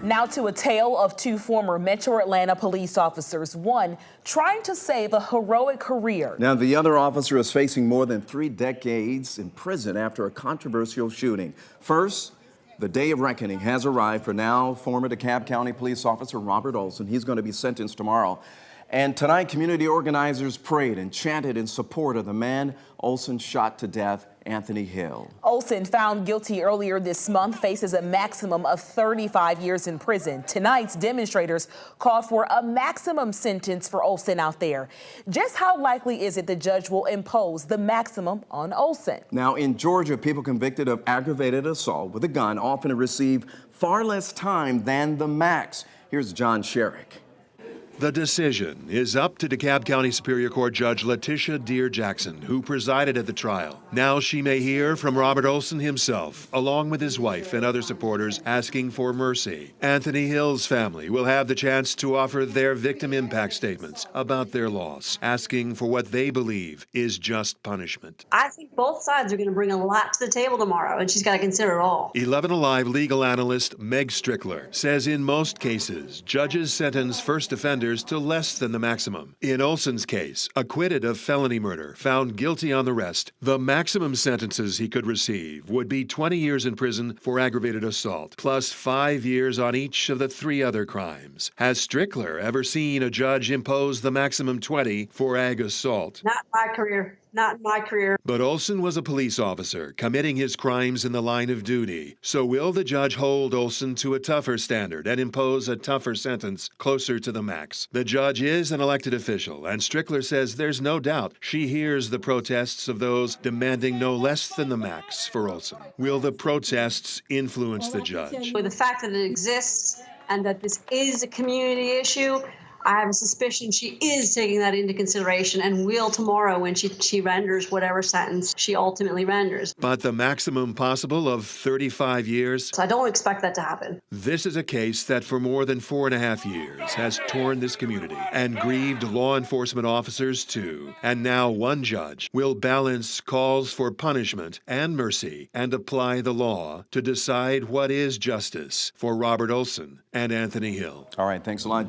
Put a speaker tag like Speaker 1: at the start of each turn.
Speaker 1: Now to a tale of two former Metro Atlanta police officers, one trying to save a heroic career.
Speaker 2: Now the other officer is facing more than 3 decades in prison after a controversial shooting. First, the day of reckoning has arrived for now former DeKalb County police officer Robert Olson. He's going to be sentenced tomorrow. And tonight, community organizers prayed and chanted in support of the man Olson shot to death, Anthony Hill.
Speaker 1: Olson, found guilty earlier this month, faces a maximum of 35 years in prison. Tonight's demonstrators called for a maximum sentence for Olson out there. Just how likely is it the judge will impose the maximum on Olson?
Speaker 2: Now, in Georgia, people convicted of aggravated assault with a gun often receive far less time than the max. Here's John Sherrick.
Speaker 3: The decision is up to DeKalb County Superior Court Judge Letitia Deere Jackson, who presided at the trial. Now she may hear from Robert Olson himself, along with his wife and other supporters asking for mercy. Anthony Hill's family will have the chance to offer their victim impact statements about their loss, asking for what they believe is just punishment.
Speaker 4: I think both sides are going to bring a lot to the table tomorrow, and she's got to consider it all.
Speaker 3: 11 Alive legal analyst Meg Strickler says in most cases, judges sentence first offenders to less than the maximum. In Olson's case, acquitted of felony murder, found guilty on the rest, the maximum sentences he could receive would be 20 years in prison for aggravated assault, plus 5 years on each of the 3 other crimes. Has Strickler ever seen a judge impose the maximum 20 for ag assault?
Speaker 4: Not my career. Not in my career.
Speaker 3: But Olson was a police officer committing his crimes in the line of duty. So will the judge hold Olson to a tougher standard and impose a tougher sentence closer to the max? The judge is an elected official, and Strickler says there's no doubt she hears the protests of those demanding no less than the max for Olson. Will the protests influence the judge?
Speaker 4: With the fact that it exists and that this is a community issue, I have a suspicion she is taking that into consideration and will tomorrow when she renders whatever sentence she ultimately renders.
Speaker 3: But the maximum possible of 35 years?
Speaker 4: So I don't expect that to happen.
Speaker 3: This is a case that for more than 4.5 years has torn this community and grieved law enforcement officers too. And now one judge will balance calls for punishment and mercy and apply the law to decide what is justice for Robert Olson and Anthony Hill.
Speaker 2: All right, thanks a lot,